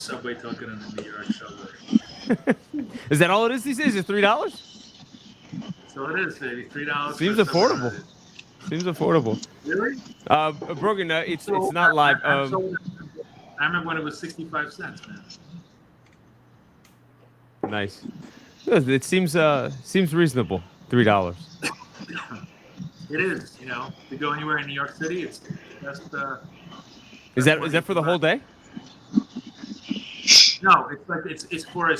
subway token in the New York subway. Is that all it is these days? Is $3? So it is, baby. $3 for Seems a subway affordable. ride. Seems affordable. Really? Brogan, it's So not live. I remember when it was 65 cents, man. Nice. It seems reasonable. $3. It is, to go anywhere in New York City, it's best. Is that for the whole day? No, it's like it's for a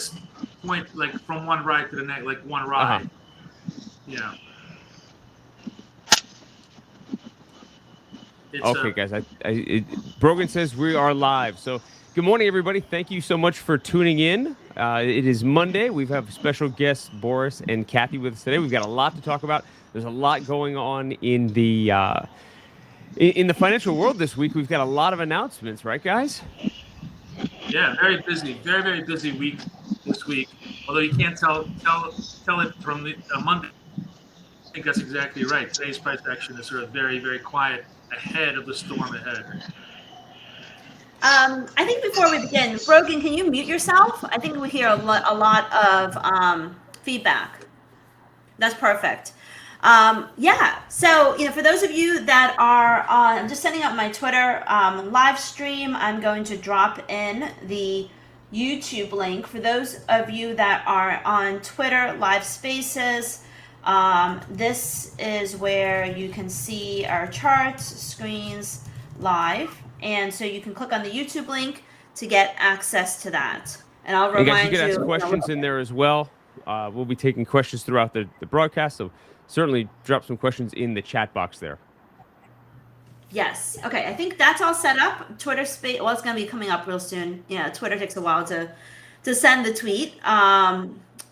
point, like from one ride to the next, like one ride. Yeah. Okay, guys. Brogan says we are live. So, good morning, everybody. Thank you so much for tuning in. It is Monday. We have special guests Boris and Kathy with us today. We've got a lot to talk about. There's a lot going on in the financial world this week. We've got a lot of announcements, right, guys? Yeah, very busy. Very, very busy week this week. Although you can't tell it from the Monday. I think that's exactly right. Today's price action is sort of very, very quiet ahead of the storm ahead. I think before we begin, Brogan, can you mute yourself? I think we hear a lot of feedback. That's perfect. Yeah. So, for those of you that are on, I'm just setting up my Twitter live stream. I'm going to drop in the YouTube link. For those of you that are on Twitter live spaces, this is where you can see our charts, screens live. And so you can click on the YouTube link to get access to that. And I'll remind you can ask questions in there as well. We'll be taking questions throughout the broadcast, so certainly drop some questions in the chat box there. Yes. Okay. I think that's all set up. Twitter space. Well, it's going to be coming up real soon. Twitter takes a while to send the tweet.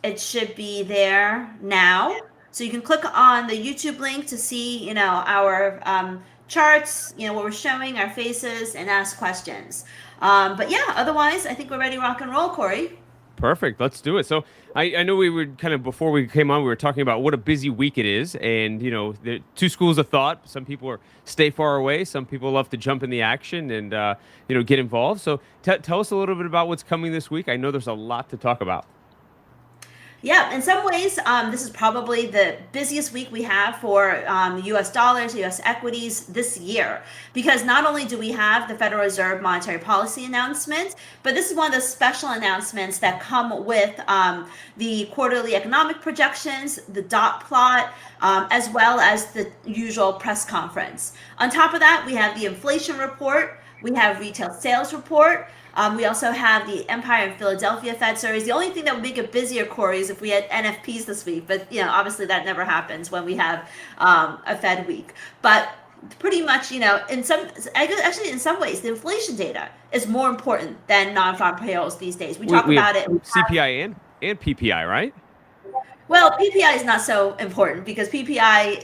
It should be there now. So you can click on the YouTube link to see, our charts, what we're showing, our faces, and ask questions. But yeah, otherwise, I think we're ready to rock and roll, Corey. Perfect. Let's do it. So I know we were kind of, before we came on, we were talking about what a busy week it is. And, there are two schools of thought. Some people stay far away. Some people love to jump in the action and, get involved. So tell us a little bit about what's coming this week. I know there's a lot to talk about. Yeah, in some ways, this is probably the busiest week we have for U.S. dollars, U.S. equities this year, because not only do we have the Federal Reserve monetary policy announcement, but this is one of the special announcements that come with the quarterly economic projections, the dot plot, as well as the usual press conference. On top of that, we have the inflation report, we have retail sales report. We also have the Empire and Philadelphia Fed series. The only thing that would make it busier, Corey, is if we had NFPs this week. But, obviously that never happens when we have a Fed week. But pretty much, in some ways, the inflation data is more important than non-farm payrolls these days. We talk about it. CPI and PPI, right? Well, PPI is not so important because PPI,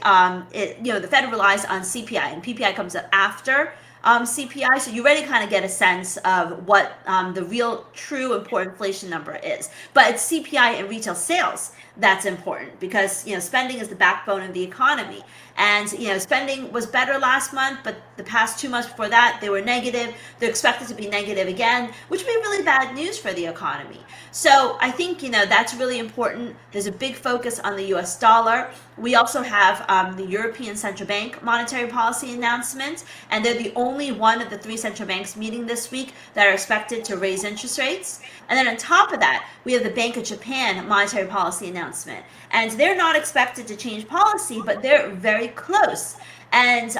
the Fed relies on CPI, and PPI comes after CPI, so you already kind of get a sense of what the real true important inflation number is. But it's CPI and retail sales that's important because spending is the backbone of the economy. And spending was better last month, but the past 2 months before that they were negative. They're expected to be negative again, which would be really bad news for the economy. So I think that's really important. There's a big focus on the U.S. dollar. We also have the European Central Bank monetary policy announcement, and they're the only one of the 3 central banks meeting this week that are expected to raise interest rates. And then on top of that, we have the Bank of Japan monetary policy announcement, and they're not expected to change policy, but they're very close. And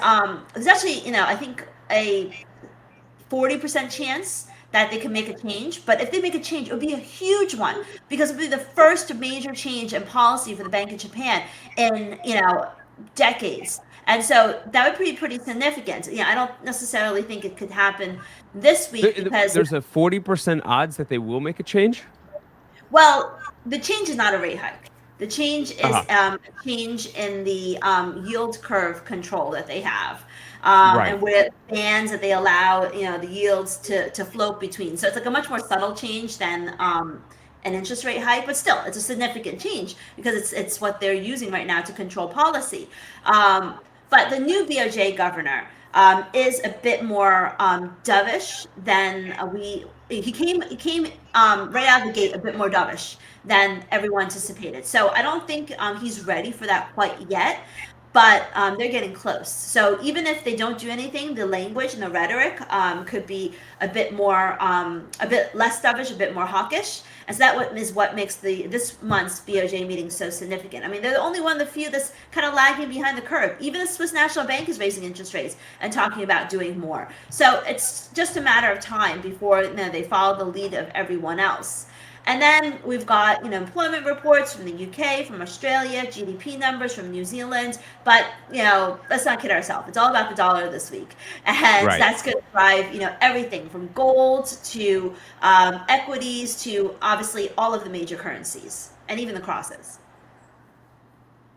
there's actually, I think a 40% chance that they can make a change. But if they make a change, it would be a huge one because it would be the first major change in policy for the Bank of Japan in, decades. And so that would be pretty significant. I don't necessarily think it could happen this week because there's a 40% odds that they will make a change. Well, the change is not a rate hike. The change is a change in the yield curve control that they have, and where bands that they allow the yields to float between. So it's like a much more subtle change than an interest rate hike, but still, it's a significant change because it's what they're using right now to control policy. But the new BOJ governor, is a bit more dovish than he came right out of the gate a bit more dovish than everyone anticipated. So I don't think he's ready for that quite yet, but they're getting close. So even if they don't do anything, the language and the rhetoric could be a bit more, a bit less dovish, a bit more hawkish. And so that is what makes this month's BOJ meeting so significant. I mean, they're the only one of the few that's kind of lagging behind the curve. Even the Swiss National Bank is raising interest rates and talking about doing more. So it's just a matter of time before they follow the lead of everyone else. And then we've got employment reports from the UK, from Australia, GDP numbers from New Zealand. But let's not kid ourselves. It's all about the dollar this week, and Right. that's going to drive everything from gold to equities to obviously all of the major currencies and even the crosses.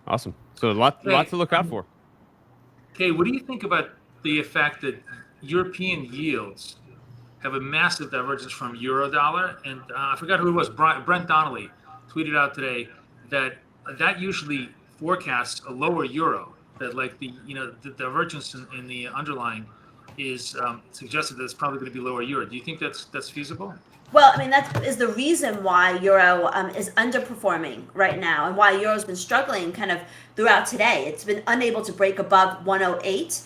Awesome. So a lot to look out for. Okay, what do you think about the fact that European yields have a massive divergence from euro dollar? And I forgot who it was. Brent Donnelly tweeted out today that usually forecasts a lower euro. That like the divergence in the underlying is suggested that it's probably going to be lower euro. Do you think that's feasible? Well, I mean, that is the reason why euro is underperforming right now, and why euro's been struggling kind of throughout today. It's been unable to break above 108,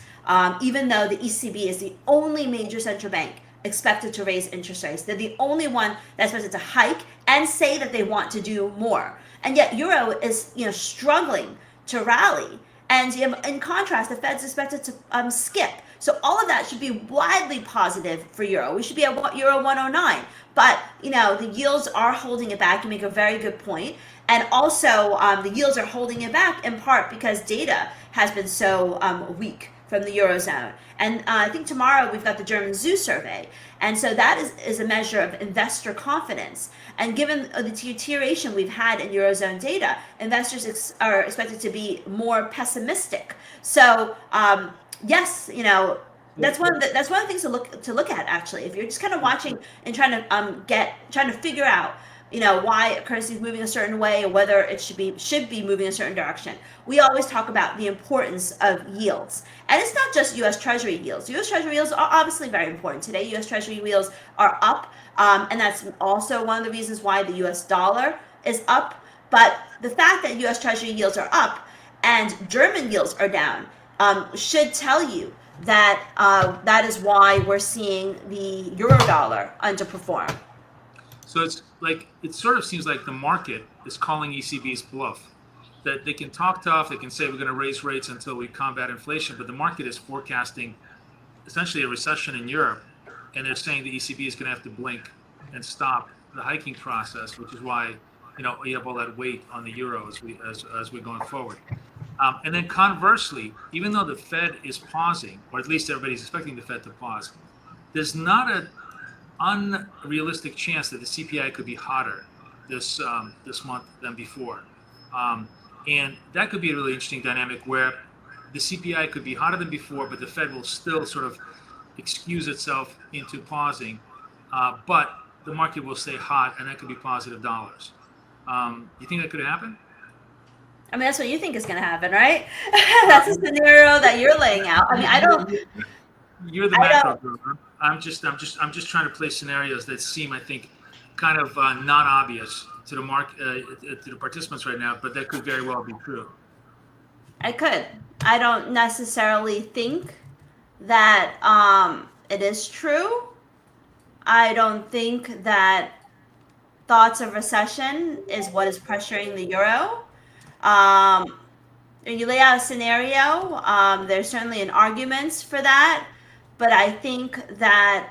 even though the ECB is the only major central bank expected to raise interest rates. They're the only one that's expected to hike and say that they want to do more. And yet euro is struggling to rally. And in contrast, the Fed's expected to skip. So all of that should be widely positive for euro. We should be at euro 109. But the yields are holding it back. You make a very good point. And also the yields are holding it back in part because data has been so weak from the Eurozone. And I think tomorrow we've got the German zoo survey. And so that is a measure of investor confidence. And given the deterioration we've had in Eurozone data, investors are expected to be more pessimistic. So yes, that's one of the things to look at actually. If you're just kind of watching and trying to figure out why a currency is moving a certain way or whether it should be moving a certain direction. We always talk about the importance of yields. And it's not just U.S. Treasury yields. U.S. Treasury yields are obviously very important. Today, U.S. Treasury yields are up, and that's also one of the reasons why the U.S. dollar is up. But the fact that U.S. Treasury yields are up and German yields are down should tell you that that is why we're seeing the euro dollar underperform. So it sort of seems like the market is calling ECB's bluff. That they can talk tough, they can say we're going to raise rates until we combat inflation, but the market is forecasting essentially a recession in Europe, and they're saying the ECB is going to have to blink and stop the hiking process, which is why you have all that weight on the euro as we're going forward. And then conversely, even though the Fed is pausing, or at least everybody's expecting the Fed to pause, there's not an unrealistic chance that the CPI could be hotter this month than before. And that could be a really interesting dynamic where the CPI could be hotter than before, but the Fed will still sort of excuse itself into pausing, but the market will stay hot, and that could be positive dollars. You think that could happen? I mean, that's what you think is going to happen, right? That's a scenario that you're laying out. I mean, I don't. You're the macro guru. I'm just trying to play scenarios that seem, I think, kind of non-obvious to the to the participants right now, but that could very well be true. I could. I don't necessarily think that it is true. I don't think that thoughts of recession is what is pressuring the euro. When you lay out a scenario, there's certainly an argument for that, but I think that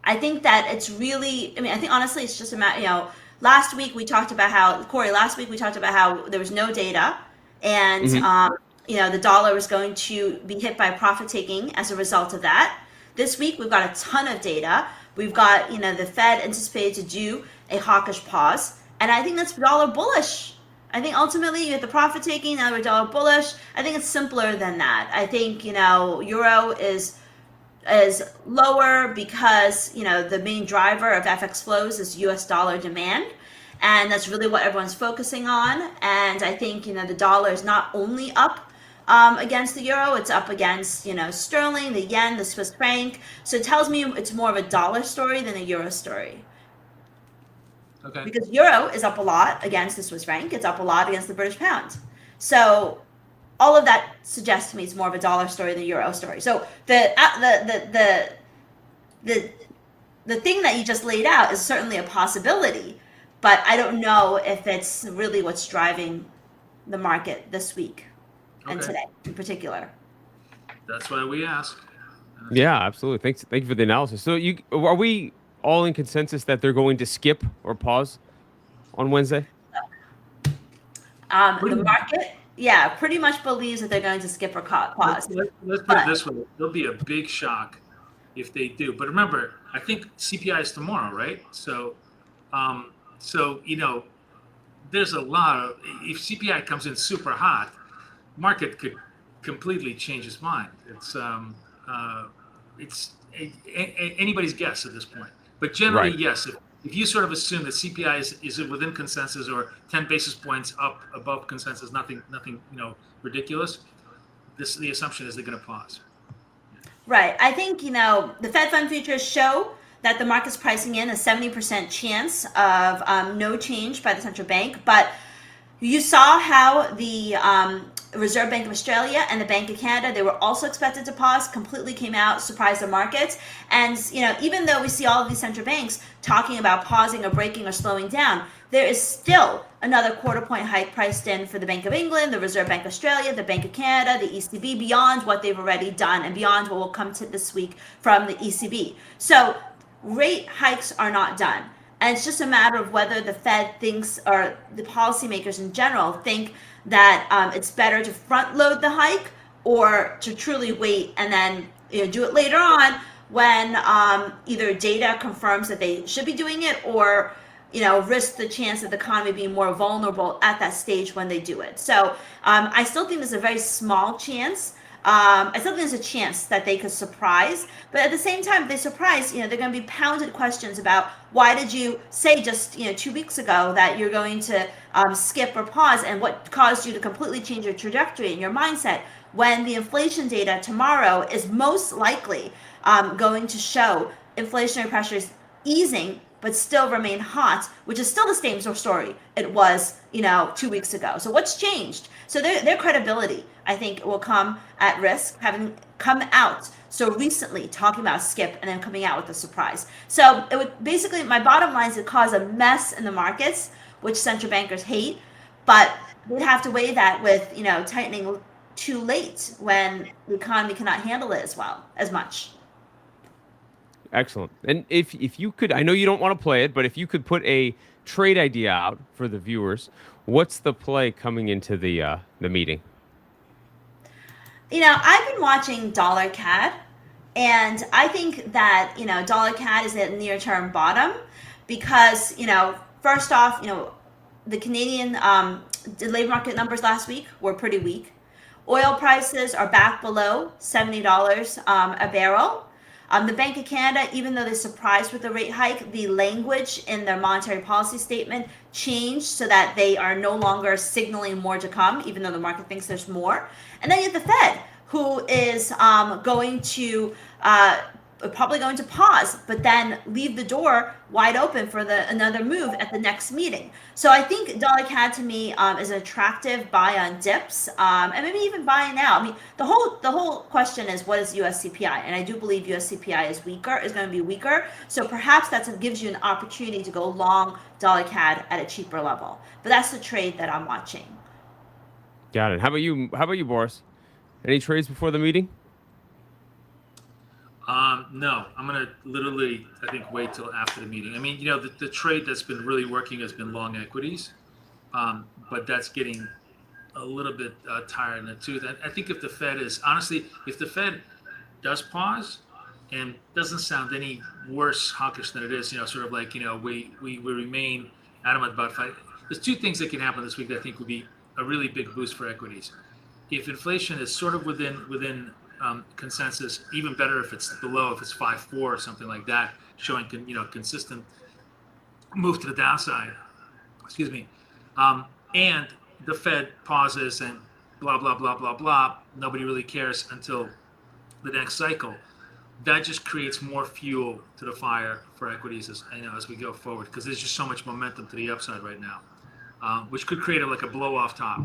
it's really. I mean, I think honestly, it's just a matter. Last week we talked about how there was no data, and the dollar was going to be hit by profit taking as a result of that. This week we've got a ton of data. We've got the Fed anticipated to do a hawkish pause. And I think that's dollar bullish. I think ultimately you get the profit taking, now we're dollar bullish. I think it's simpler than that. I think, euro is lower because, the main driver of FX flows is US dollar demand. And that's really what everyone's focusing on. And I think, the dollar is not only up against the euro. It's up against, sterling, the yen, the Swiss franc. So it tells me it's more of a dollar story than a euro story. Okay. Because euro is up a lot against the Swiss franc. It's up a lot against the British pound. So all of that suggests to me it's more of a dollar story than a euro story. So the thing that you just laid out is certainly a possibility, but I don't know if it's really what's driving the market this week and Okay. today in particular. That's why we ask. Yeah, absolutely. Thank you for the analysis. So are we all in consensus that they're going to skip or pause on Wednesday? The market, yeah, pretty much believes that they're going to skip or pause. Let's put it this way. There'll be a big shock if they do. But remember, I think CPI is tomorrow, right? So, there's a lot of, if CPI comes in super hot, market could completely change its mind. It's anybody's guess at this point. But generally, Right. yes, if you sort of assume that CPI is within consensus or 10 basis points up above consensus, nothing ridiculous. The assumption is they're going to pause. Right. I think, the Fed fund futures show that the market's pricing in a 70% chance of no change by the central bank. But you saw how the Reserve Bank of Australia and the Bank of Canada, they were also expected to pause, completely came out, surprised the markets. And, even though we see all of these central banks talking about pausing or breaking or slowing down, there is still another quarter point hike priced in for the Bank of England, the Reserve Bank of Australia, the Bank of Canada, the ECB, beyond what they've already done and beyond what will come to this week from the ECB. So rate hikes are not done. And it's just a matter of whether the Fed thinks, or the policymakers in general think that it's better to front load the hike or to truly wait and then do it later on when either data confirms that they should be doing it, or risk the chance of the economy being more vulnerable at that stage when they do it. So I still think there's a very small chance. I still think there's a chance that they could surprise, but at the same time, if they surprise, they're going to be pounded questions about why did you say just 2 weeks ago that you're going to skip or pause, and what caused you to completely change your trajectory and your mindset when the inflation data tomorrow is most likely going to show inflationary pressures easing but still remain hot, which is still the same story it was 2 weeks ago. So what's changed? So their credibility, I think, will come at risk, having come out so recently talking about skip and then coming out with a surprise. So it would basically, my bottom line is, it cause a mess in the markets, which central bankers hate, but we'd have to weigh that with tightening too late when the economy cannot handle it as much. Excellent. And if you could, I know you don't want to play it, but if you could put a trade idea out for the viewers, what's the play coming into the meeting? I've been watching dollar CAD, and I think that dollar CAD is at near term bottom because first off, the Canadian labor market numbers last week were pretty weak. Oil prices are back below $70 a barrel. The Bank of Canada, even though they're surprised with the rate hike, the language in their monetary policy statement changed so that they are no longer signaling more to come, even though the market thinks there's more. And then you have the Fed, who is going to probably going to pause, but then leave the door wide open for another move at the next meeting. So I think dollar CAD to me is an attractive buy on dips, and maybe even buy now. I mean, the whole question is, what is US CPI? And I do believe US CPI is going to be weaker. So perhaps that gives you an opportunity to go long dollar CAD at a cheaper level. But that's the trade that I'm watching. Got it. How about you, Boris? Any trades before the meeting? No, I'm going to literally, I think, wait till after the meeting. I mean, the trade that's been really working has been long equities, but that's getting a little bit tired in the tooth. I think if the Fed does pause and doesn't sound any worse hawkish than it is, sort of like, we remain adamant about fighting. There's two things that can happen this week that I think would be a really big boost for equities. If inflation is sort of within consensus, even better if it's below, if it's 5.4 or something like that, showing consistent move to the downside. Excuse me. And the Fed pauses and blah, blah, blah, blah, blah. Nobody really cares until the next cycle. That just creates more fuel to the fire for equities as we go forward, because there's just so much momentum to the upside right now, which could create like a blow off top.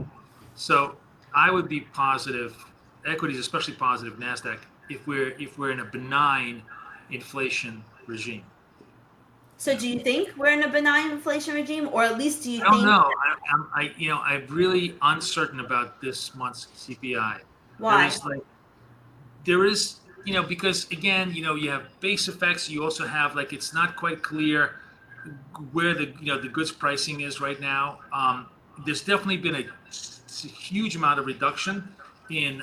So I would be positive, equities especially positive, Nasdaq, if we're in a benign inflation regime. So do you think we're in a benign inflation regime, or at least do you I don't think? know. I'm really uncertain about this month's CPI. Why? There is, because again, you have base effects. You also have it's not quite clear where the goods pricing is right now. There's definitely been a huge amount of reduction in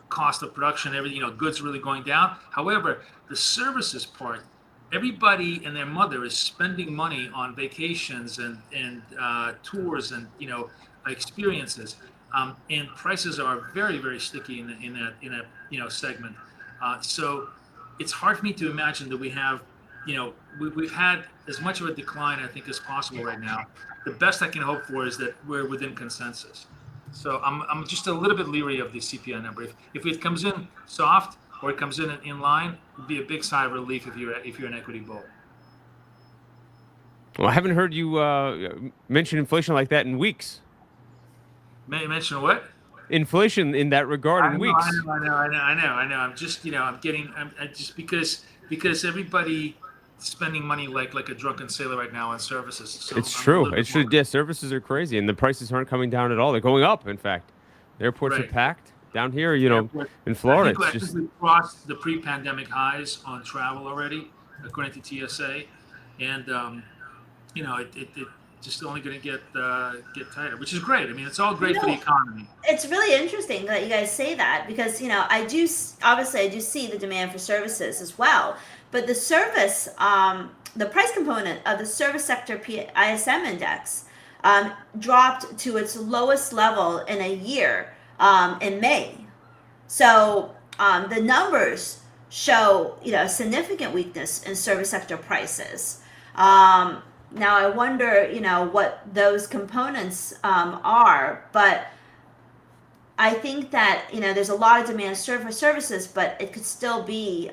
cost of production. Goods really going down. However, the services part, everybody and their mother is spending money on vacations and tours and experiences, and prices are very, very sticky in that segment. So it's hard for me to imagine that we have, we've had as much of a decline, I think, as possible right now. The best I can hope for is that we're within consensus. So I'm just a little bit leery of the CPI number. If it comes in soft or it comes in line, it'd be a big sigh of relief if you're an equity bull. Well, I haven't heard you mention inflation like that in weeks. Mention what? Inflation in that regard in weeks. I know. I'm just, I just because everybody spending money like a drunken sailor right now on services. So it's true. It's true. Yeah, services are crazy, and the prices aren't coming down at all. They're going up. In fact, the airports are packed down here. In Florida, I think we crossed the pre-pandemic highs on travel already, according to TSA, and it just only going to get tighter, which is great. I mean, it's all great for the economy. It's really interesting that you guys say that, because I do see the demand for services as well, but the service, the price component of the service sector ISM index dropped to its lowest level in a year in May. So the numbers show significant weakness in service sector prices. Now I wonder, what those components are, but I think that there's a lot of demand for services, but it could still be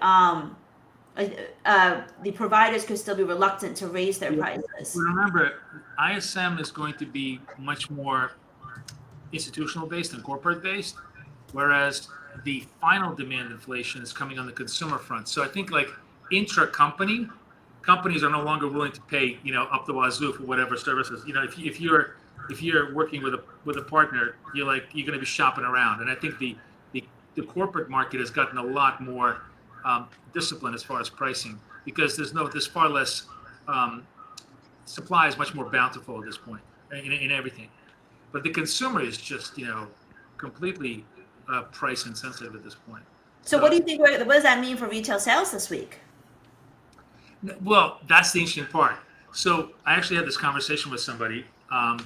the providers could still be reluctant to raise their prices. Remember, ISM is going to be much more institutional based and corporate based, whereas the final demand inflation is coming on the consumer front. So I think intra-company, companies are no longer willing to pay, up the wazoo for whatever services. If you're working with a partner, you're going to be shopping around. And I think the corporate market has gotten a lot more discipline as far as pricing, because there's far less supply is much more bountiful at this point in everything. But the consumer is just completely price insensitive at this point. So what do you think? What does that mean for retail sales this week? Well, that's the interesting part. So I actually had this conversation with somebody, and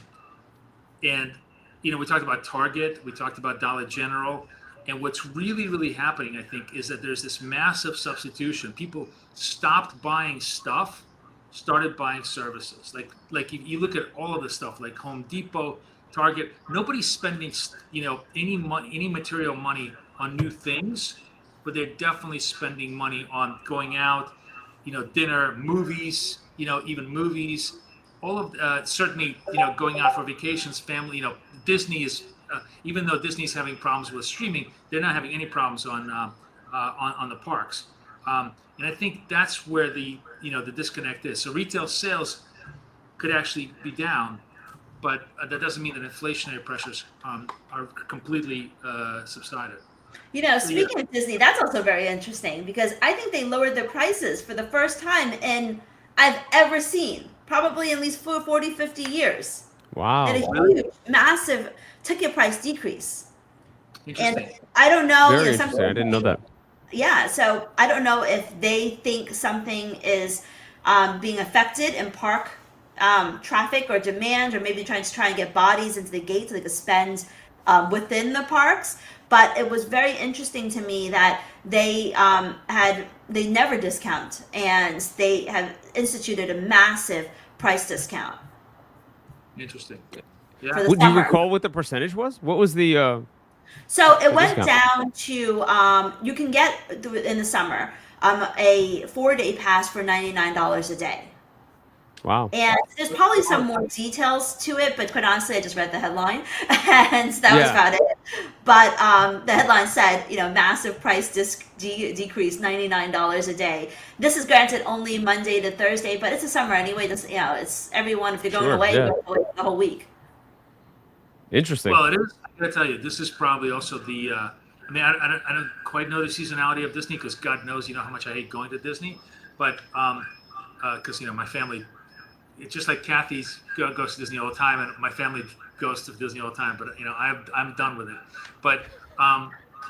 we talked about Target, we talked about Dollar General, and what's really, really happening, I think, is that there's this massive substitution. People stopped buying stuff, started buying services. Like you look at all of the stuff, like Home Depot, Target. Nobody's spending any material money on new things, but they're definitely spending money on going out. Dinner, movies, even movies, all of certainly, going out for vacations, family, Disney is, even though Disney's having problems with streaming, they're not having any problems on the parks. And I think that's where the disconnect is. So retail sales could actually be down, but that doesn't mean that inflationary pressures are completely subsided. Speaking of Disney, that's also very interesting, because I think they lowered their prices for the first time I've ever seen, probably at least for 40, 50 years. Wow. And a huge, massive ticket price decrease. Interesting. And I don't know. Very interesting. I didn't know that. Yeah, so I don't know if they think something is being affected in park traffic or demand, or maybe trying to get bodies into the gates so they could spend within the parks. But it was very interesting to me that they never discount, and they have instituted a massive price discount. Interesting. Yeah. for the Do you summer. recall what the percentage was? What was the So it the went discount? down to you can get in the summer a 4-day pass for $99 a day. Wow. And there's probably some more details to it, but quite honestly, I just read the headline, and that was Yeah. about it. But the headline said, massive price decrease, $99 a day. This is granted only Monday to Thursday, but it's a summer anyway. Just, it's everyone, if you're going Sure. away, Yeah. you're going away for the whole week. Interesting. Well, it is. I gotta tell you, this is probably also the. I mean, I don't quite know the seasonality of Disney because God knows, how much I hate going to Disney. But because my family, it's just like Kathy's goes to Disney all the time, and my family goes to Disney all the time. But I'm done with it. But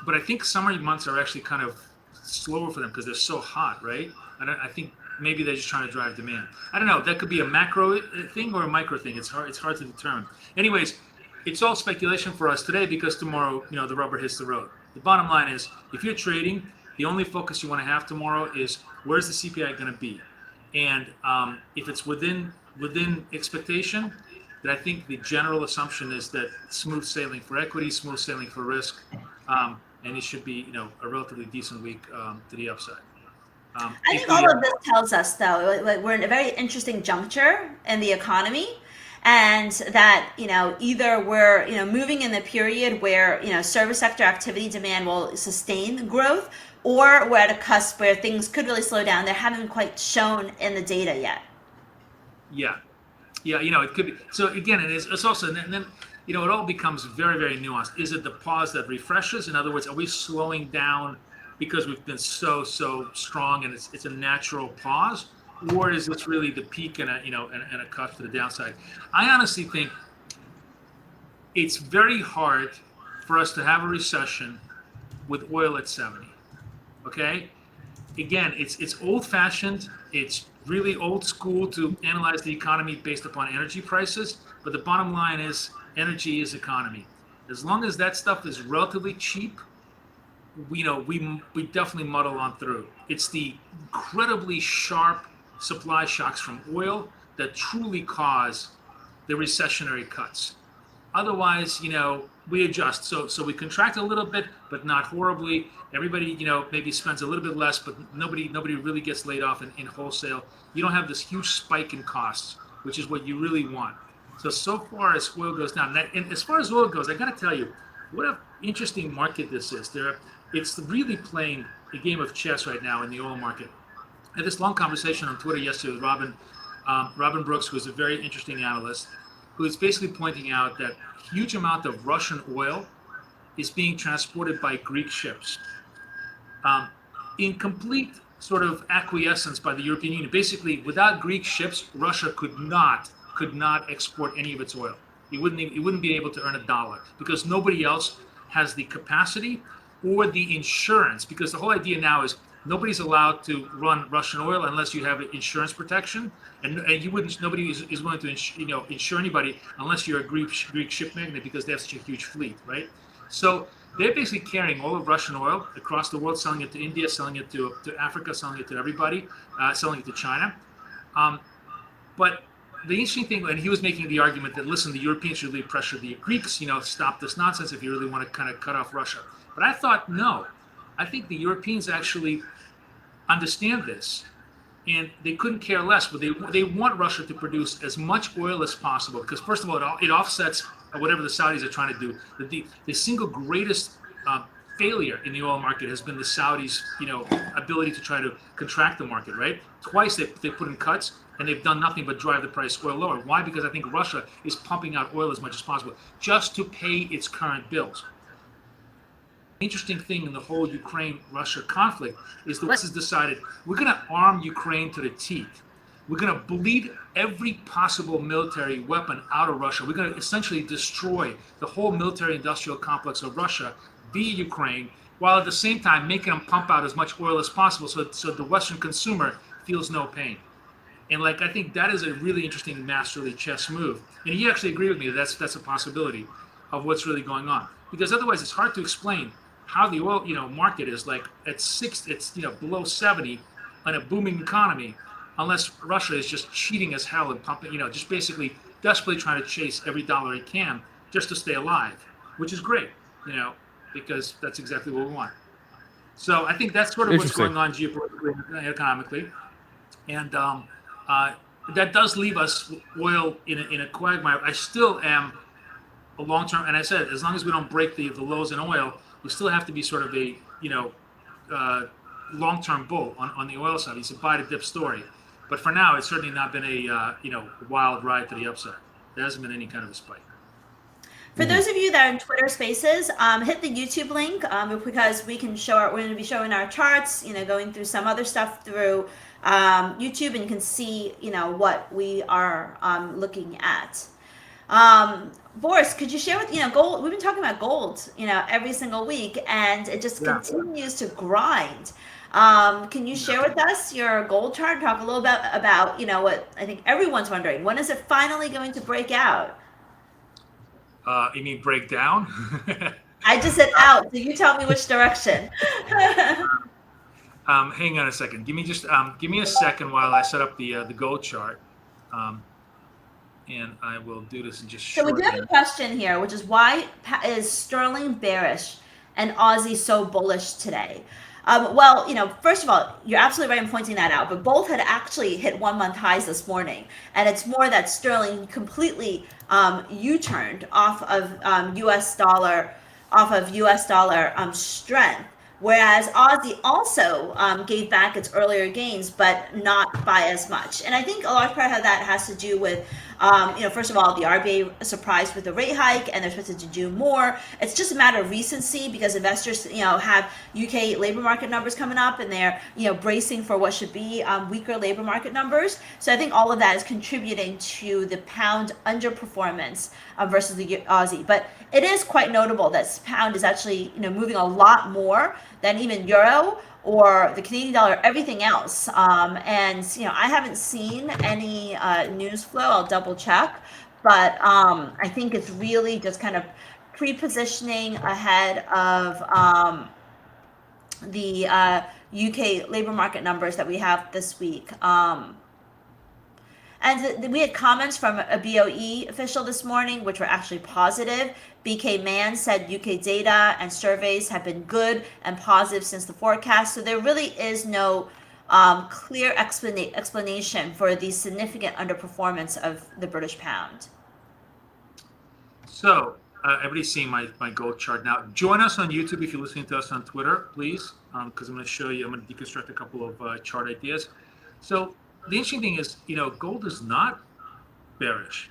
but I think summer months are actually kind of slower for them because they're so hot, right? I think maybe they're just trying to drive demand. I don't know. That could be a macro thing or a micro thing. It's hard. It's hard to determine. Anyways, it's all speculation for us today because tomorrow, the rubber hits the road. The bottom line is, if you're trading, the only focus you want to have tomorrow is where's the CPI going to be, and if it's within expectation, then I think the general assumption is that smooth sailing for equity, smooth sailing for risk, and it should be a relatively decent week to the upside. I think all of this tells us, though, like we're in a very interesting juncture in the economy, and that either we're moving in the period where service sector activity demand will sustain growth, or we're at a cusp where things could really slow down. They haven't quite shown in the data yet. Yeah, it could be. So again, it's also, and then it all becomes very, very nuanced. Is it the pause that refreshes? In other words, are we slowing down because we've been so strong and it's a natural pause, or is this really the peak and a cut to the downside? I honestly think it's very hard for us to have a recession with oil at 70. Okay, again, it's old-fashioned. It's really old school to analyze the economy based upon energy prices. But the bottom line is, energy is economy. As long as that stuff is relatively cheap, we definitely muddle on through. It's the incredibly sharp supply shocks from oil that truly cause the recessionary cuts. Otherwise, we adjust. So we contract a little bit, but not horribly. Everybody, maybe spends a little bit less, but nobody really gets laid off in wholesale. You don't have this huge spike in costs, which is what you really want. So far as oil goes down, and as far as oil goes, I got to tell you, what an interesting market this is. It's really playing a game of chess right now in the oil market. I had this long conversation on Twitter yesterday with Robin Brooks, who is a very interesting analyst, who is basically pointing out that huge amount of Russian oil is being transported by Greek ships in complete sort of acquiescence by the European Union. Basically, without Greek ships, Russia could not export any of its oil. It wouldn't be able to earn a dollar because nobody else has the capacity or the insurance. Because the whole idea now is nobody's allowed to run Russian oil unless you have insurance protection, and nobody is willing to insure anybody unless you're a Greek ship magnate because they have such a huge fleet, right? So they're basically carrying all of Russian oil across the world, selling it to India, selling it to Africa, selling it to everybody, selling it to China. But the interesting thing, and he was making the argument that, listen, the Europeans should really pressure the Greeks, stop this nonsense if you really want to kind of cut off Russia. But I thought, no, I think the Europeans actually understand this, and they couldn't care less. But they want Russia to produce as much oil as possible because, first of all, it offsets whatever the Saudis are trying to do. The single greatest failure in the oil market has been the Saudis' ability to try to contract the market. Right? Twice they put in cuts, and they've done nothing but drive the price of oil lower. Why? Because I think Russia is pumping out oil as much as possible just to pay its current bills. Interesting thing in the whole Ukraine-Russia conflict is the West has decided we're going to arm Ukraine to the teeth. We're going to bleed every possible military weapon out of Russia. We're going to essentially destroy the whole military-industrial complex of Russia via Ukraine, while at the same time making them pump out as much oil as possible so the Western consumer feels no pain. And I think that is a really interesting masterly chess move. And he actually agreed with me that that's a possibility of what's really going on. Because otherwise it's hard to explain how the oil, market is at 6, it's below 70 on a booming economy, unless Russia is just cheating as hell and pumping, just basically desperately trying to chase every dollar he can just to stay alive, which is great, because that's exactly what we want. So I think that's sort of what's Interesting. going on geopolitically and economically. And that does leave us oil in a quagmire. I still am a long term, and I said, as long as we don't break the lows in oil, we still have to be sort of a long term bull on the oil side. It's a buy to dip story, but for now, it's certainly not been a wild ride to the upside. There hasn't been any kind of a spike. For those of you that are in Twitter Spaces, hit the YouTube link because we can show. We're going to be showing our charts. Going through some other stuff through YouTube, and you can see what we are looking at. Boris, could you share with gold? We've been talking about gold, every single week, and it just continues to grind. Can you share with us your gold chart? Talk a little bit about what I think everyone's wondering. When is it finally going to break out? You mean break down? I just said out, so you tell me which direction. Hang on a second. Give me a second while I set up the gold chart, and I will do this in just short. So we do have a question here, which is why is sterling bearish and Aussie so bullish today? Well, first of all, you're absolutely right in pointing that out, but both had actually hit 1 month highs this morning. And it's more that sterling completely U-turned off of US dollar strength. Whereas Aussie also gave back its earlier gains, but not by as much. And I think a large part of that has to do with, first of all, the RBA surprised with the rate hike, and they're supposed to do more. It's just a matter of recency because investors, have UK labor market numbers coming up, and they're, bracing for what should be weaker labor market numbers. So I think all of that is contributing to the pound underperformance versus the Aussie. But it is quite notable that pound is actually, moving a lot more than even euro or the Canadian dollar, everything else. And I haven't seen any news flow. I'll double check, but I think it's really just kind of pre-positioning ahead of the UK labor market numbers that we have this week. And we had comments from a BOE official this morning, which were actually positive. BK Mann said UK data and surveys have been good and positive since the forecast. So there really is no clear explanation for the significant underperformance of the British pound. So everybody's seeing my gold chart now. Join us on YouTube if you're listening to us on Twitter, please, because I'm going to show you. I'm going to deconstruct a couple of chart ideas. So the interesting thing is, gold is not bearish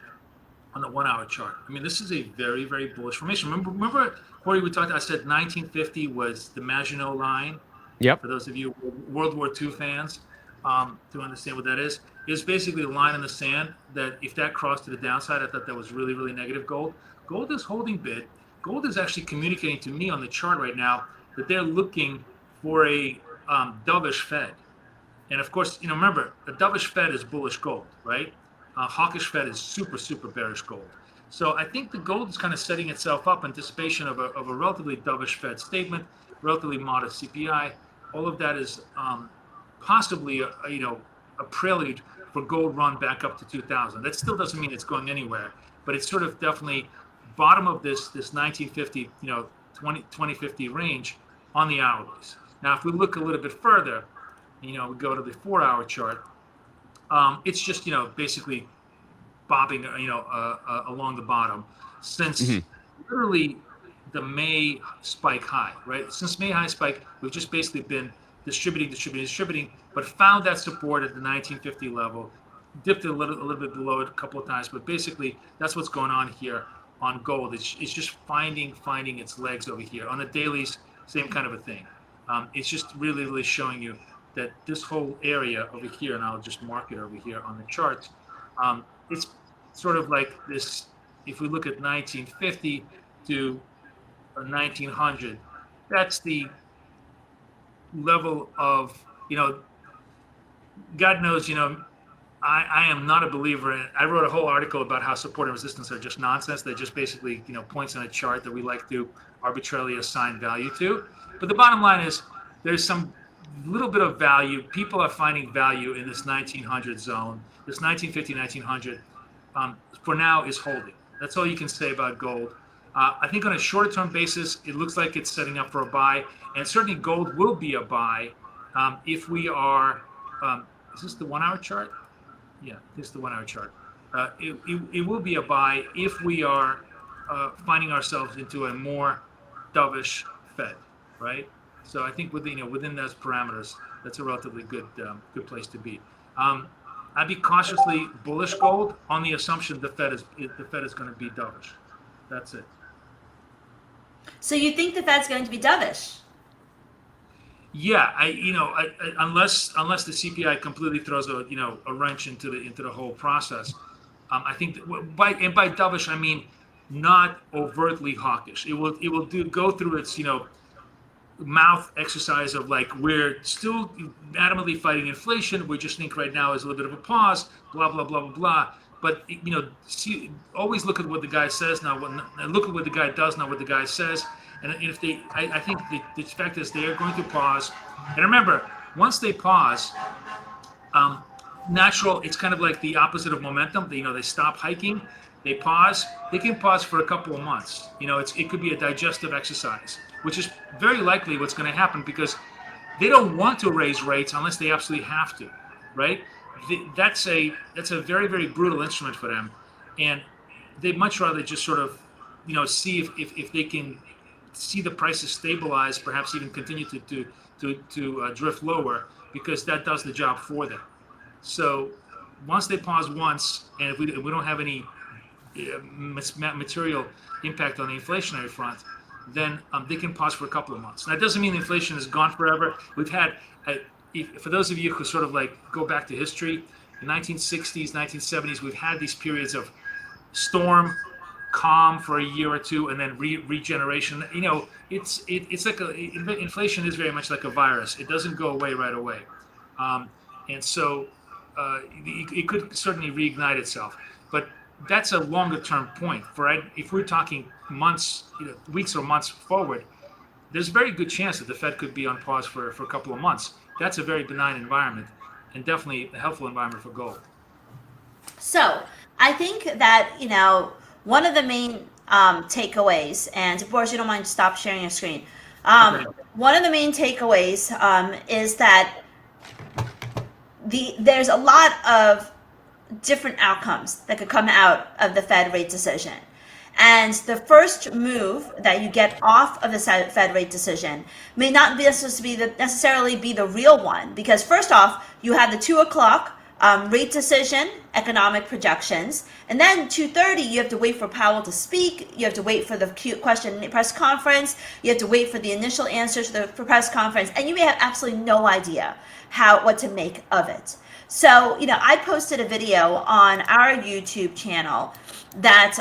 on the 1 hour chart. I mean, this is a very, very bullish formation. Remember, Corey, I said 1950 was the Maginot Line. Yep. For those of you World War II fans, to understand what that is basically a line in the sand that if that crossed to the downside, I thought that was really, really negative gold. Gold is holding bid. Gold is actually communicating to me on the chart right now that they're looking for a dovish Fed. And of course, remember, a dovish Fed is bullish gold, right? Hawkish Fed is super, super bearish gold. So I think the gold is kind of setting itself up in anticipation of a relatively dovish Fed statement, relatively modest CPI. All of that is possibly a prelude for gold run back up to 2000. That still doesn't mean it's going anywhere, but it's sort of definitely bottom of this 1950, 2050 range on the hourlies. Now, if we look a little bit further, we go to the 4 hour chart. It's just basically bobbing along the bottom since literally the May spike high, right? Since May high spike, we've just basically been distributing, but found that support at the 1950 level, dipped a little bit below it a couple of times, but basically that's what's going on here on gold. It's just finding its legs over here. On the dailies, same kind of a thing. It's just really, really showing you that this whole area over here, and I'll just mark it over here on the charts, it's sort of like this. If we look at 1950 to 1900, that's the level of, God knows, I am not a believer in, I wrote a whole article about how support and resistance are just nonsense. They're just basically, points on a chart that we like to arbitrarily assign value to. But the bottom line is there's some little bit of value. People are finding value in this 1900 zone, this 1950, 1900. for now is holding. That's all you can say about gold. I think on a shorter term basis, it looks like it's setting up for a buy, and certainly gold will be a buy if we are. Is this the 1 hour chart? Yeah, this is the 1 hour chart. It will be a buy if we are finding ourselves into a more dovish Fed, right? So I think within those parameters, that's a relatively good place to be. I'd be cautiously bullish gold on the assumption the Fed is going to be dovish. That's it. So you think the Fed's going to be dovish? Yeah, unless the CPI completely throws a wrench into the whole process, I think that by dovish I mean not overtly hawkish. It will go through its mouth exercise of like, we're still adamantly fighting inflation. We just think right now is a little bit of a pause. Blah blah blah blah blah. But always look at what the guy says now. Look at what the guy does, not what the guy says. And if I think the fact is they are going to pause. And remember, once they pause, natural. It's kind of like the opposite of momentum. They stop hiking. They pause. They can pause for a couple of months. It could be a digestive exercise, which is very likely what's going to happen because they don't want to raise rates unless they absolutely have to, right? That's a very, very brutal instrument for them, and they'd much rather just sort of see if they can see the prices stabilize, perhaps even continue to drift lower, because that does the job for them. So once they pause once, and if we don't have any material impact on the inflationary front, then they can pause for a couple of months. That doesn't mean inflation is gone forever. We've had, for those of you who sort of like go back to history, the 1960s, 1970s, we've had these periods of storm, calm for a year or two, and then regeneration. It's like inflation is very much like a virus. It doesn't go away right away, and so it could certainly reignite itself. But that's a longer term point. If we're talking months, weeks or months forward, there's a very good chance that the Fed could be on pause for a couple of months. That's a very benign environment, and definitely a helpful environment for gold. So I think that one of the main takeaways, and Boris, you don't mind stop sharing your screen. Okay. One of the main takeaways is that there's a lot of different outcomes that could come out of the Fed rate decision. And the first move that you get off of the Fed rate decision may not necessarily be the real one, because first off, you have the 2 o'clock rate decision, economic projections, and then 2:30 you have to wait for Powell to speak. You have to wait for the question press conference. You have to wait for the initial answers to the press conference, and you may have absolutely no idea what to make of it. So, I posted a video on our YouTube channel that,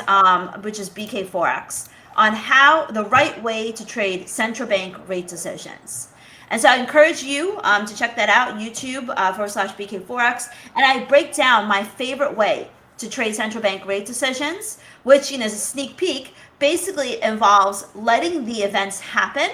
which is BK Forex, on how the right way to trade central bank rate decisions. And so I encourage you to check that out, YouTube /BK Forex. And I break down my favorite way to trade central bank rate decisions, which, is a sneak peek, basically involves letting the events happen,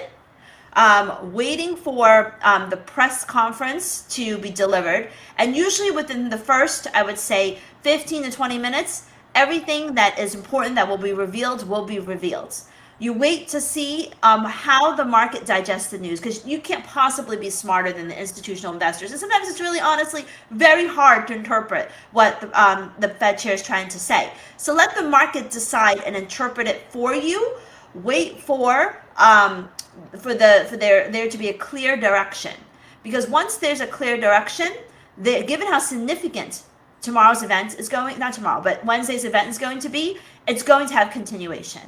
waiting for the press conference to be delivered. And usually within the first, I would say, 15 to 20 minutes, everything that is important that will be revealed will be revealed. You wait to see how the market digests the news, because you can't possibly be smarter than the institutional investors. And sometimes it's really, honestly, very hard to interpret what the Fed chair is trying to say. So let the market decide and interpret it for you. Wait for there to be a clear direction, because once there's a clear direction, given how significant tomorrow's event is but Wednesday's event is going to be, it's going to have continuation.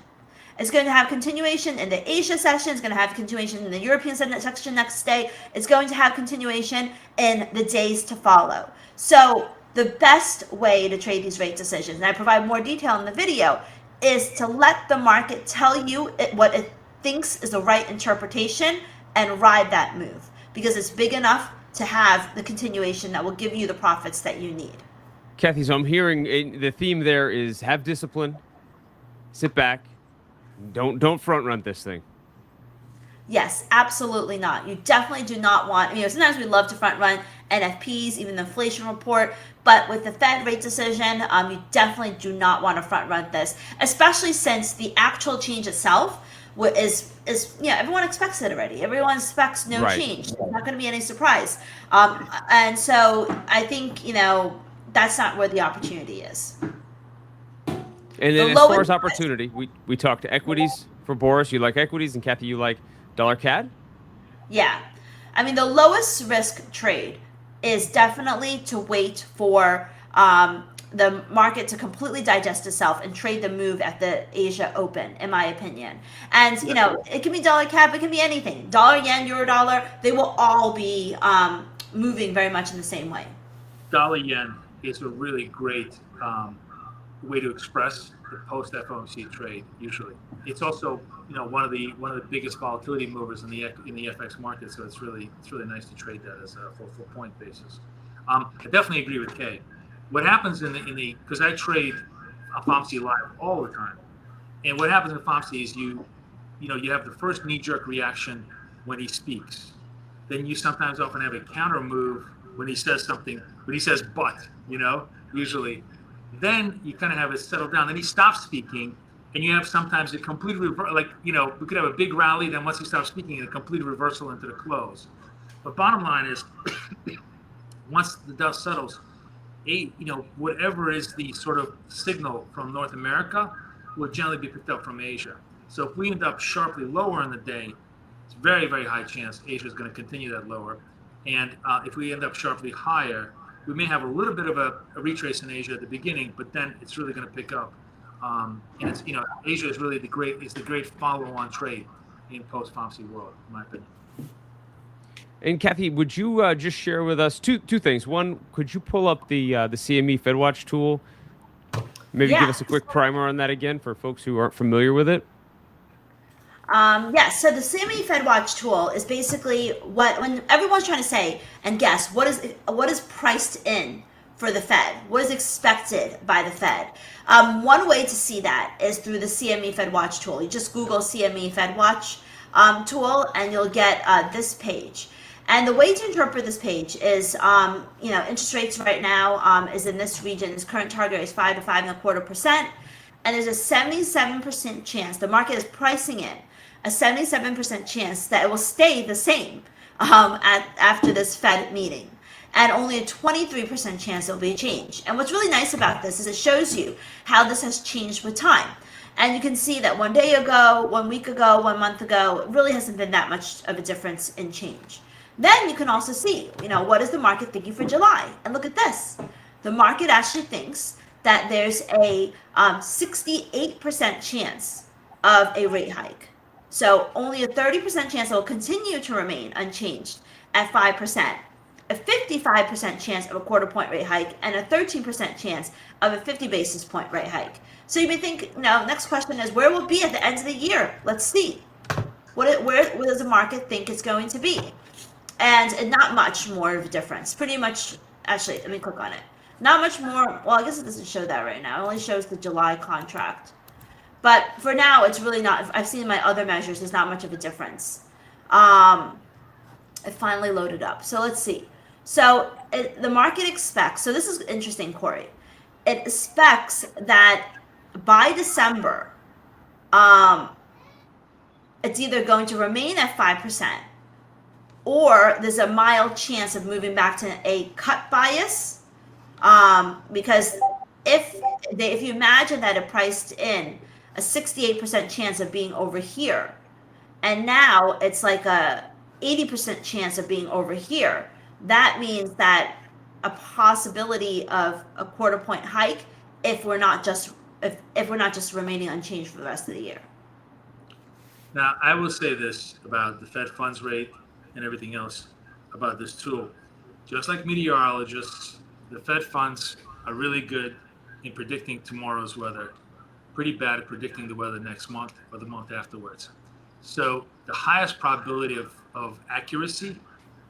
It's going to have continuation in the Asia session. It's going to have continuation in the European section next day. It's going to have continuation in the days to follow. So the best way to trade these rate decisions, and I provide more detail in the video, is to let the market tell you what it thinks is the right interpretation and ride that move, because it's big enough to have the continuation that will give you the profits that you need. Kathy, so I'm hearing the theme there is have discipline, sit back, don't front run this thing. Yes, absolutely not. You definitely do not want, sometimes we love to front run, NFPs, even the inflation report. But with the Fed rate decision, you definitely do not want to front run this, especially since the actual change itself is everyone expects it already. Everyone expects no Right. change. There's not going to be any surprise. And so I think that's not where the opportunity is. And then The as far lowest as opportunity, we talked to equities for Boris. You like equities, and Kathy, you like dollar CAD. Yeah. I mean, the lowest risk trade is definitely to wait for the market to completely digest itself and trade the move at the Asia Open, in my opinion. And, it can be dollar CAD, it can be anything. Dollar, yen, euro dollar, they will all be moving very much in the same way. Dollar yen is a really great way to express the post FOMC trade. Usually, it's also one of the biggest volatility movers in the FX market. So it's really nice to trade that as a full point basis. I definitely agree with Kay. What happens in the because I trade FOMC live all the time, and what happens in FOMC is you have the first knee-jerk reaction when he speaks. Then you sometimes often have a counter move when he says something, when he says but, usually. Then you kind of have it settle down. Then he stops speaking, and you have sometimes a complete reversal. Like, we could have a big rally, then once he stops speaking, a complete reversal into the close. But bottom line is, once the dust settles, whatever is the sort of signal from North America will generally be picked up from Asia. So if we end up sharply lower in the day, it's very, very high chance Asia is going to continue that lower. And if we end up sharply higher, we may have a little bit of a retrace in Asia at the beginning, but then it's really going to pick up. And it's Asia is really the great follow-on trade in post-FOMC world, in my opinion. And Kathy, would you just share with us two things? One, could you pull up the CME FedWatch tool? Maybe give us a quick primer on that again for folks who aren't familiar with it. Yes, so the CME FedWatch tool is basically when everyone's trying to say and guess what is priced in for the Fed, what is expected by the Fed. One way to see that is through the CME FedWatch tool. You just Google CME FedWatch tool, and you'll get this page. And the way to interpret this page is, interest rates right now is in this region. Its current target is 5 to 5.25%, and there's a 77% chance the market is pricing in a 77% chance that it will stay the same after this Fed meeting, and only a 23% chance it will be a change. And what's really nice about this is it shows you how this has changed with time. And you can see that 1 day ago, 1 week ago, 1 month ago, it really hasn't been that much of a difference in change. Then you can also see, what is the market thinking for July? And look at this. The market actually thinks that there's a 68% chance of a rate hike. So only a 30% chance it will continue to remain unchanged at 5%, a 55% chance of a quarter point rate hike, and a 13% chance of a 50 basis point rate hike. So you may think, next question is, where will it be at the end of the year? Let's see. Where does the market think it's going to be? And not much more of a difference. Pretty much, actually, let me click on it. Not much more. Well, I guess it doesn't show that right now. It only shows the July contract. But for now, it's really not. I've seen my other measures. There's not much of a difference. It finally loaded up. So let's see. So the market expects. So this is interesting, Corey. It expects that by December, it's either going to remain at 5%, or there's a mild chance of moving back to a cut bias, because if you imagine that it priced in a 68% chance of being over here, and now it's like a 80% chance of being over here, that means that a possibility of a quarter point hike if we're not just remaining unchanged for the rest of the year. Now, I will say this about the Fed funds rate and everything else about this tool. Just like meteorologists, the Fed funds are really good in predicting tomorrow's weather, pretty bad at predicting the weather next month or the month afterwards. So the highest probability of accuracy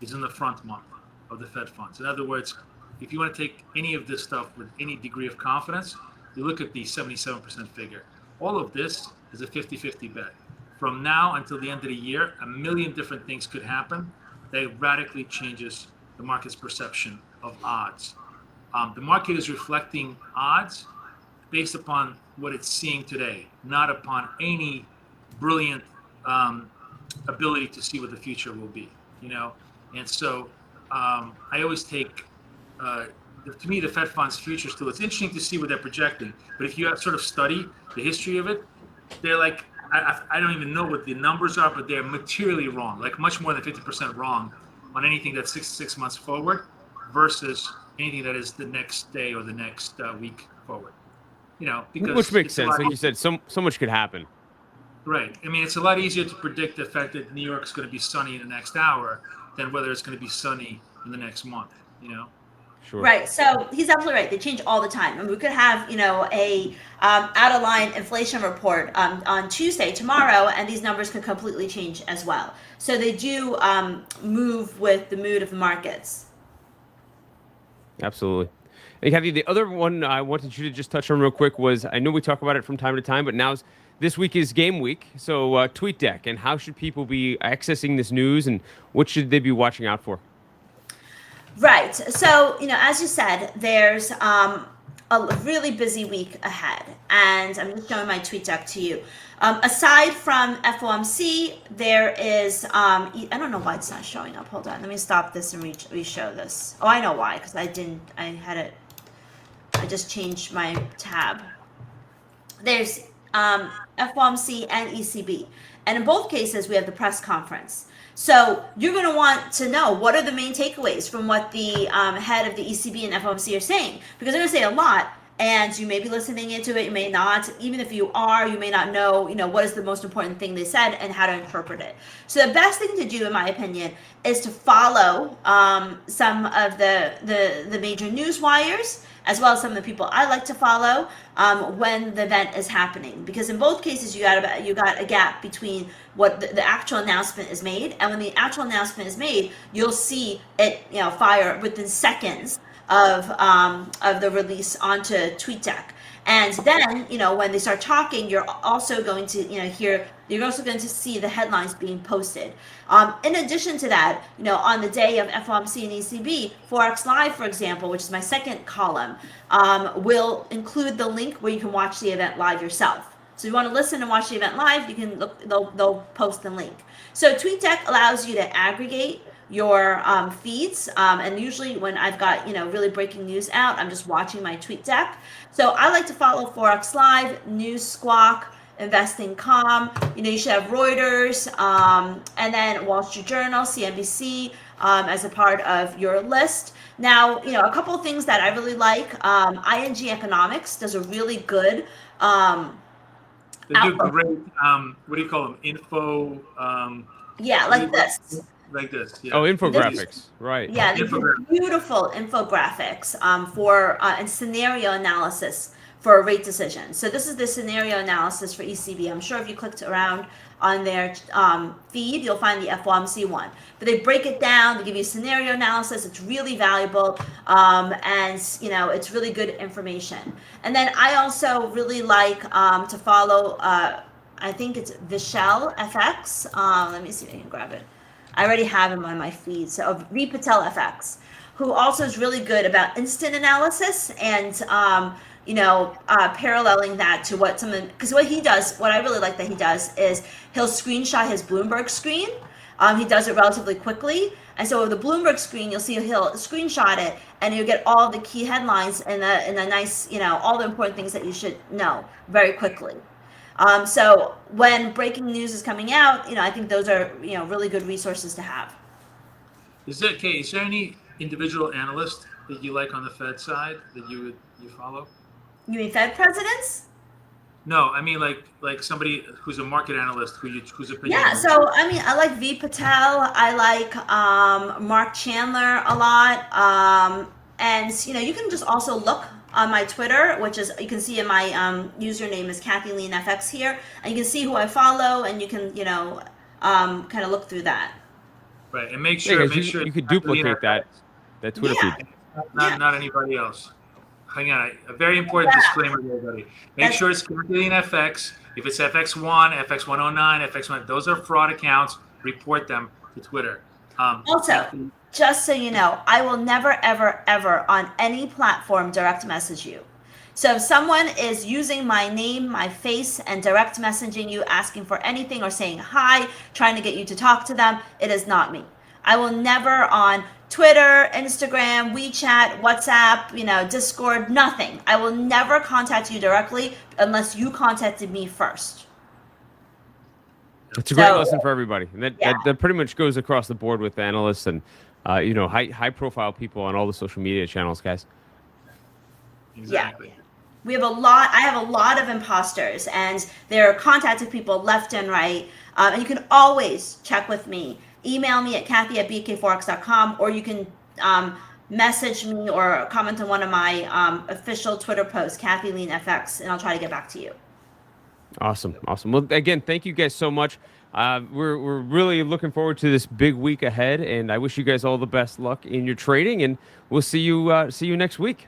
is in the front month of the Fed funds. In other words, if you want to take any of this stuff with any degree of confidence, you look at the 77% figure. All of this is a 50-50 bet. From now until the end of the year, a million different things could happen that radically changes the the market's perception of odds. The market is reflecting odds based upon what it's seeing today, not upon any brilliant ability to see what the future will be, And so I always take, to me, the Fed funds future still, it's interesting to see what they're projecting. But if you sort of study the history of it, they're like, I don't even know what the numbers are, but they're materially wrong, like much more than 50% wrong on anything that's 6 months forward versus anything that is the next day or the next week forward. Because which makes sense. Like you said, so much could happen. Right. I mean, it's a lot easier to predict the fact that New York's going to be sunny in the next hour than whether it's going to be sunny in the next month, Sure. Right. So he's absolutely right. They change all the time. And we could have, a out of line inflation report on Tuesday, tomorrow, and these numbers could completely change as well. So they do move with the mood of the markets. Absolutely. And Kathy, the other one I wanted you to just touch on real quick was, I know we talk about it from time to time, but this week is game week. So TweetDeck, and how should people be accessing this news, and what should they be watching out for? Right. So, as you said, there's a really busy week ahead. And I'm just showing my TweetDeck to you. Aside from FOMC, there is, I don't know why it's not showing up. Hold on. Let me stop this and re-show this. Oh, I know why, because I just changed my tab. There's FOMC and ECB. And in both cases, we have the press conference. So you're going to want to know what are the main takeaways from what the head of the ECB and FOMC are saying, because they're going to say a lot, and you may be listening into it, you may not. Even if you are, you may not know, what is the most important thing they said and how to interpret it. So the best thing to do, in my opinion, is to follow some of the major news wires, as well as some of the people I like to follow when the event is happening. Because in both cases, you got a gap between what the actual announcement is made, and when the actual announcement is made, you'll see it fire within seconds of the release onto TweetDeck. And then, when they start talking, you're also going to, you're also going to see the headlines being posted. In addition to that, on the day of FOMC and ECB, Forex Live, for example, which is my second column, will include the link where you can watch the event live yourself. So if you want to listen and watch the event live, you can look, they'll post the link. So TweetDeck allows you to aggregate your feeds, and usually when I've got really breaking news out, I'm just watching my TweetDeck. So I like to follow Forex Live, News Squawk, Investing.com. You should have Reuters, and then Wall Street Journal, CNBC, as a part of your list. Now, a couple of things that I really like. ING Economics does a really good. They do great. What do you call them? Info. Yeah, like this. Like this. Yeah. Oh, infographics, right? Yeah, beautiful infographics for and scenario analysis for a rate decision. So this is the scenario analysis for ECB. I'm sure if you clicked around on their feed, you'll find the FOMC one. But they break it down. They give you scenario analysis. It's really valuable, and it's really good information. And then I also really like to follow. I think it's Vishal FX. Let me see if I can grab it. I already have him on my feed. So V Patel FX, who also is really good about instant analysis and paralleling that to what because what he does, what I really like that he does is he'll screenshot his Bloomberg screen. He does it relatively quickly. And so with the Bloomberg screen, you'll see he'll screenshot it and you'll get all the key headlines and a nice, all the important things that you should know very quickly. So when breaking news is coming out, I think those are, really good resources to have. Is there any individual analyst that you like on the Fed side that you follow? You mean Fed presidents? No, I mean like somebody who's a market analyst whose opinion. Yeah, so I like V Patel. I like Mark Chandler a lot, and you can just also look on my Twitter, which is, you can see in my username is KathyLeanFX here, and you can see who I follow, and you can kind of look through that. Right, and make sure you could duplicate that Twitter feed. Not anybody else. Hang on, a very important disclaimer to everybody. Make sure it's KathyLeanFX. If it's FX1, FX109, FX1, those are fraud accounts. Report them to Twitter. Also, just so you know, I will never, ever, ever on any platform direct message you. So if someone is using my name, my face, and direct messaging you, asking for anything or saying hi, trying to get you to talk to them, it is not me. I will never on Twitter, Instagram, WeChat, WhatsApp, Discord, nothing. I will never contact you directly unless you contacted me first. It's a great lesson for everybody. And Yeah. that pretty much goes across the board with analysts and, high profile people on all the social media channels, guys. Exactly. Yeah. I have a lot of imposters, and they're contacting people left and right. And you can always check with me. Email me at Kathy@bkforex.com, or you can message me or comment on one of my official Twitter posts, KathyLeanFX, and I'll try to get back to you. Awesome. Well, again, thank you guys so much. We're really looking forward to this big week ahead, and I wish you guys all the best luck in your trading. And we'll see you next week.